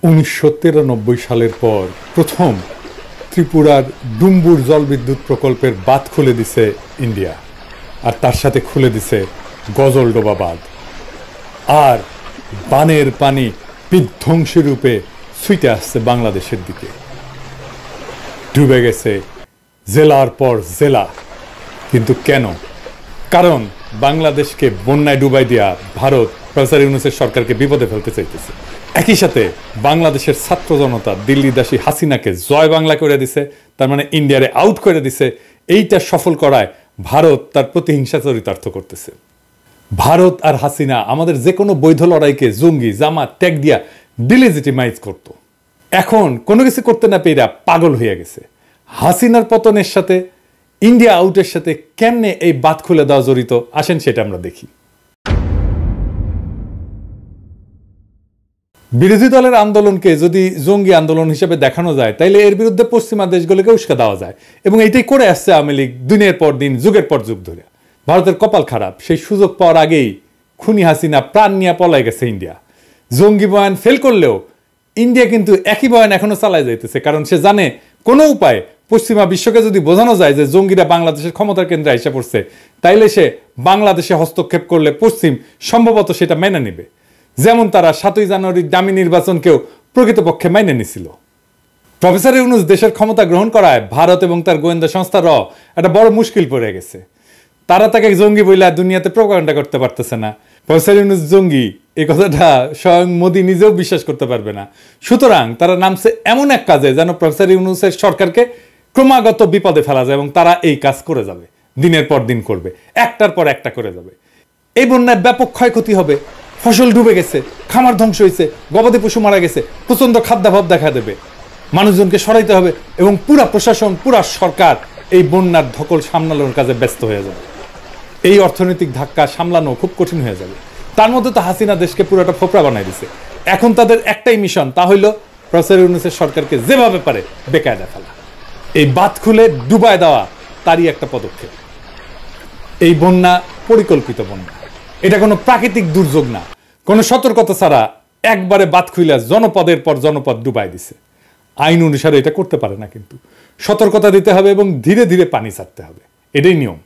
1993 সালের পর প্রথম ত্রিপুরার ডুম্বুর জলবিদ্যুৎ প্রকল্পের বাঁধ খুলে দিছে ইন্ডিয়া, আর তার সাথে খুলে দিছে গজলডোবা বাঁধ। আর বানের পানি বিধ্বংসী রূপে ছুটে আসছে বাংলাদেশের দিকে। ডুবে গেছে জেলার পর জেলা। কিন্তু কেন? কারণ বাংলাদেশকে বন্যায় ডুবাই দিয়া ভারত প্রফেসর ইউনূসের সরকারকে বিপদে ফেলতে চাইতেছে। একই সাথে বাংলাদেশের ছাত্র জনতা দিল্লিদাসী হাসিনাকে জয় বাংলা করে দিছে, তার মানে ইন্ডিয়ারে আউট করে দিছে। এইটা সফল করায় ভারত তার প্রতিহিংসা চরিতার্থ করতেছে। ভারত আর হাসিনা আমাদের যে কোনো বৈধ লড়াইকে জঙ্গি জামাত ট্যাগ দিয়া ডিলেজিটিমাইজ করত। এখন কোনো কিছু করতে না পেয়ে পাগল হয়ে গেছে। হাসিনার পতনের সাথে ইন্ডিয়া আউটের সাথে কেমনে এই বাঁধ খুলে দেওয়া জড়িত, আসেন সেটা আমরা দেখি। বিরোধী দলের আন্দোলনকে যদি জঙ্গি আন্দোলন হিসেবে দেখানো যায়, তাইলে এর বিরুদ্ধে পশ্চিমা দেশগুলোকে উস্কা দেওয়া যায়, এবং এইটাই করে আসছে আওয়ামী লীগ দিনের পর দিন, যুগের পর যুগ ধরে। ভারতের কপাল খারাপ, সেই সুযোগ পাওয়ার আগেই খুনি হাসিনা প্রাণ নিয়ে পলাই গেছে ইন্ডিয়া। জঙ্গি বয়ান ফেল করলেও ইন্ডিয়া কিন্তু একই বয়ান এখনো চালায় যাইতেছে, কারণ সে জানে কোনো উপায়ে পশ্চিমা বিশ্বকে যদি বোঝানো যায় যে জঙ্গিরা বাংলাদেশের ক্ষমতার কেন্দ্রে এসে পড়ছে, তাইলে সে বাংলাদেশে হস্তক্ষেপ করলে পশ্চিম সম্ভবত সেটা মেনে নেবে। যেমন তারা 7ই জানুয়ারির দামি নির্বাচনকেও প্রকৃতপক্ষে মেনে নিছিল। প্রফেসর ইউনূস দেশের ক্ষমতা গ্রহণ করায় ভারত এবং তার গোয়েন্দা সংস্থার একটা বড় মুশকিল পড়ে গেছে। তারা তাকে জঙ্গি বইলা দুনিয়াতে প্রোপাগান্ডা করতে পারতেছে না। প্রফেসর ইউনূস জঙ্গি এই কথাটা স্বয়ং মোদি নিজেও বিশ্বাস করতে পারবে না। সুতরাং তারা নামছে এমন এক কাজে যেন প্রফেসর ইউনূসের সরকারকে ক্রমাগত বিপদে ফেলা যায়, এবং তারা এই কাজ করে যাবে, দিনের পর দিন করবে, একটার পর একটা করে যাবে। এই বন্যায় ব্যাপক ক্ষয়ক্ষতি হবে, ফসল ডুবে গেছে, খামার ধ্বংস হয়েছে, গবাদি পশু মারা গেছে, প্রচন্ড খাদ্যাভাব দেখা দেবে, মানুষজনকে সরাইতে হবে, এবং পুরা প্রশাসন পুরা সরকার এই বন্যার ধকল সামলানোর কাজে ব্যস্ত হয়ে যাবে। এই অর্থনৈতিক ধাক্কা সামলানো খুব কঠিন হয়ে যাবে। তার মধ্যে তো হাসিনা দেশকে পুরোটা ফোপড়া বানাই দিছে। এখন তাদের একটাই মিশন, তা হইল প্রফেসর ইউনূসের সরকারকে যেভাবে পারে বেকায়দা ফেলা। এই বাঁধ খুলে ডুবায় দেওয়া তারই একটা পদক্ষেপ। এই বন্যা পরিকল্পিত বন্যা, এটা কোনো প্রাকৃতিক দুর্যোগ না। কোনো সতর্কতা ছাড়া একবারে বাঁধ খুইলা জনপদের পর জনপদ ডুবাই দিছে। আইন অনুসারে এটা করতে পারে না, কিন্তু সতর্কতা দিতে হবে এবং ধীরে ধীরে পানি ছাড়তে হবে, এটাই নিয়ম।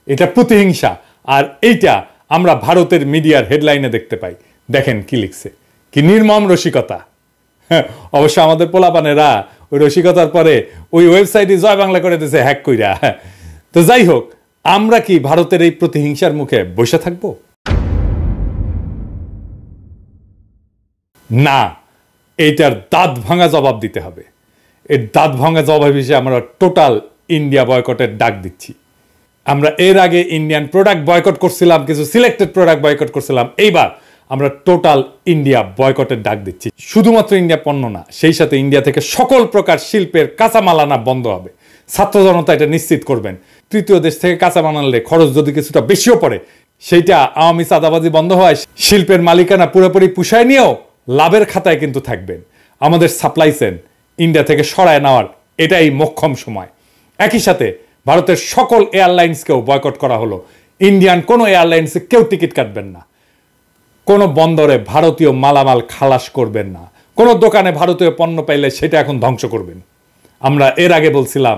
এটা প্রতিহিংসা। আর এইটা আমরা ভারতের মিডিয়ার হেডলাইনে দেখতে পাই। দেখেন কি লিখছে, কি নির্মম রসিকতা। অবশ্য আমাদের পোলাপানেরা ওই রসিকতার পরে ওই ওয়েবসাইটে জয় বাংলা করে দিয়েছে হ্যাক কইরা। তো যাই হোক, আমরা কি ভারতের এই প্রতিহিংসার মুখে বসে থাকব? না, এইটার দাঁত ভাঙা জবাব দিতে হবে। এর দাঁত ভাঙা জবাব হিসেবে আমরা টোটাল ইন্ডিয়া বয়কটের ডাক দিচ্ছি। আমরা এর আগে ইন্ডিয়ান প্রোডাক্ট বয়কট করছিলাম, কিছু সিলেক্টেড প্রোডাক্ট বয়কট করছিলাম। এইবার আমরা টোটাল ইন্ডিয়া বয়কটের ডাক দিচ্ছি। শুধুমাত্র ইন্ডিয়া পণ্য না, সেই সাথে ইন্ডিয়া থেকে সকল প্রকার শিল্পের কাঁচামাল আনা বন্ধ হবে। ছাত্র জনতা এটা নিশ্চিত করবেন। তৃতীয় দেশ থেকে কাঁচা বানালে খরচ যদি কিছুটা বেশিও পড়ে, সেইটা আওয়ামী চাঁদাবাজি বন্ধ হয়, শিল্পের মালিকানা পুরোপুরি পুষায় নিয়েও লাভের খাতায় কিন্তু থাকবেন। আমাদের সাপ্লাই চেইন ইন্ডিয়া থেকে সরায় নেওয়ার এটাই মোক্ষম সময়। একই সাথে ভারতের সকল এয়ারলাইন্সকেও বয়কট করা হলো। ইন্ডিয়ান কোনো এয়ারলাইন্সে কেউ টিকিট কাটবেন না, কোনো বন্দরে ভারতীয় মালামাল খালাস করবেন না, কোনো দোকানে ভারতীয় পণ্য পাইলে সেটা এখন ধ্বংস করবেন। আমরা এর আগে বলছিলাম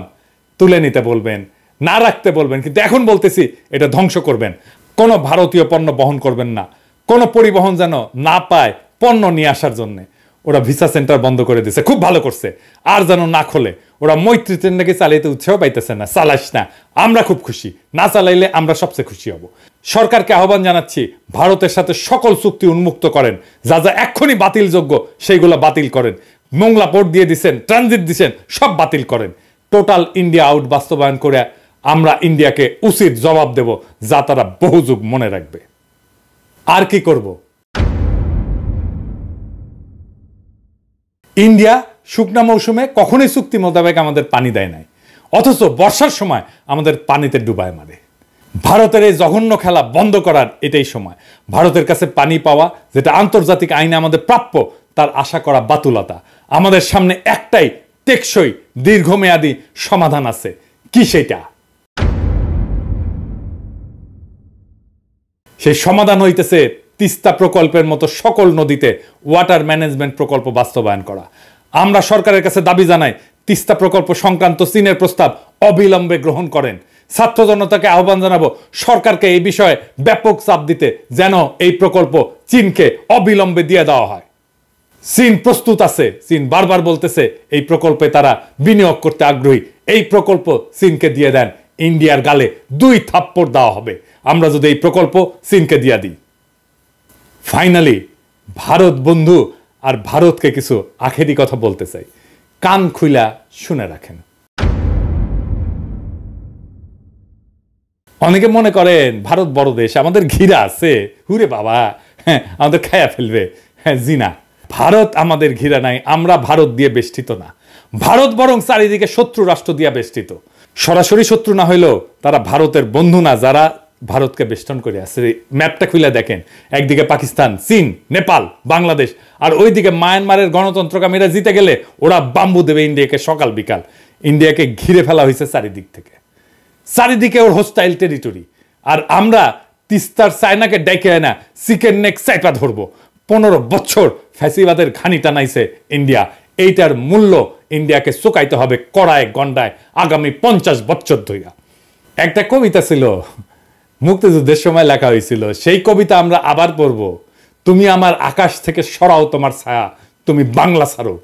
তুলে নিতে বলবেন, না রাখতে বলবেন, কিন্তু এখন বলতেছি এটা ধ্বংস করবেন। কোনো ভারতীয় পণ্য বহন করবেন না, কোনো পরিবহন যেন না পায় পণ্য নিয়ে আসার জন্য। ওরা ভিসা সেন্টার বন্ধ করে দিছে, খুব ভালো করছে। আর যেন না খোলে। ওরা মৈত্রী ট্রেন নাকি চালাইতে উৎসাহ পাইতেছে না, চালাইস না, আমরা খুব খুশি, না চালাইলে আমরা সবচেয়ে খুশি হব। সরকারকে আহ্বান জানাচ্ছি, ভারতের সাথে সকল চুক্তি উন্মুক্ত করেন, যা যা এক্ষুনি বাতিলযোগ্য সেইগুলো বাতিল করেন। মোংলা পোর্ট দিয়ে দিচ্ছেন, ট্রানজিট দিচ্ছেন, সব বাতিল করেন। টোটাল ইন্ডিয়া আউট বাস্তবায়ন করে আমরা ইন্ডিয়াকে উচিত জবাব দেব, যা তারা বহু যুগ মনে রাখবে। আর কি করব? ইন্ডিয়া শুকনা মৌসুমে কখনোই চুক্তি মোতাবেক আমাদের পানি দেয় নাই, অথচ বর্ষার সময় আমাদের পানিতে ডুবায় মারে। ভারতের এই জঘন্য খেলা বন্ধ করার এটাই সময়। ভারতের কাছে পানি পাওয়া, যেটা আন্তর্জাতিক আইনে আমাদের প্রাপ্য, তার আশা করা বাতুলতা। আমাদের সামনে একটাই টেকসই দীর্ঘমেয়াদী সমাধান আছে। কি সেটা? সেই সমাধান হইতেছে তিস্তা প্রকল্পের মতো সকল নদীতে ওয়াটার ম্যানেজমেন্ট প্রকল্প বাস্তবায়ন করা। আমরা সরকারের কাছে দাবি জানাই, তিস্তা প্রকল্প সংক্রান্ত চীনের প্রস্তাব অবিলম্বে গ্রহণ করেন। ছাত্র জনতাকে আহ্বান জানাবো সরকারকে এই বিষয়ে ব্যাপক চাপ দিতে, যেন এই প্রকল্প চীনকে অবিলম্বে দিয়ে দেওয়া হয়। চীন প্রস্তুত আছে, চীন বারবার বলতেছে এই প্রকল্পে তারা বিনিয়োগ করতে আগ্রহী। এই প্রকল্প চীনকে দিয়ে দেন, ইন্ডিয়ার গালে 2 থাপ্পড় দেওয়া হবে আমরা যদি এই প্রকল্প চীনকে দিয়ে দিই। ফাইনালি ভারত বন্ধু আর ভারতকে কিছু আখেরি কথা বলতে চাই, কান খুইলা শুনে রাখেন। অনেকে মনে করেন ভারত বড় দেশ, আমাদের ঘিরা আছে, হুরে বাবা, হ্যাঁ আমাদের খায়া ফেলবে। হ্যাঁ জি না, ভারত আমাদের ঘিরা নাই, আমরা ভারত দিয়ে বেষ্টিত না। ভারত বরং চারিদিকে শত্রু রাষ্ট্র দিয়ে বেষ্টিত। সরাসরি শত্রু না হইলেও তারা ভারতের বন্ধু না, যারা ভারতকে বেষ্টন করে আছে। ম্যাপটা খুলে দেখেন, একদিকে পাকিস্তান, চীন, নেপাল, বাংলাদেশ, আর ওইদিকে মায়ানমারের গণতন্ত্রকামীরা জিতে গেলে ওরা বাম্বু দেবে ইন্ডিয়াকে সকাল বিকাল। ইন্ডিয়াকে ঘিরে ফেলা হয়েছে চারিদিক থেকে, চারিদিকে ওর হোস্টাইল টেরিটরি। আর আমরা তিস্তার চায়নাকে ডেকে আনা চিকেন নেক চাইপা ধরবো। 15 বছর ফ্যাসিবাদের ঘানি টানাইছে ইন্ডিয়া, এইটার মূল্য ইন্ডিয়াকে চুকাইতে হবে কড়ায় গন্ডায় আগামী 50 বছর ধইরা। একটা কবিতা ছিল, মুক্তিযুদ্ধের সময় লেখা হয়েছিল, সেই কবিতা আমরা আবার পড়ব। তুমি আমার আকাশ থেকে সরাও তোমার ছায়া, তুমি বাংলা ছাড়ো।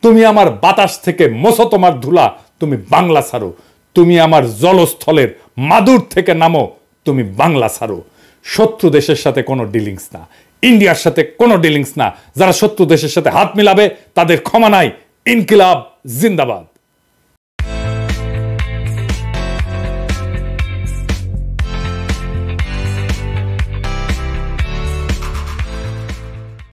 তুমি আমার বাতাস থেকে মোছো তোমার ধুলা, তুমি বাংলা ছাড়ো। তুমি আমার জলস্থলের মাদুর থেকে নামো, তুমি বাংলা ছাড়ো। শত্রু দেশের সাথে কোনো ডিলিংস না, ইন্ডিয়ার সাথে কোনো ডিলিংস না। যারা শত্রু দেশের সাথে হাত মিলাবে তাদের ক্ষমা নাই। ইনকিলাব জিন্দাবাদ।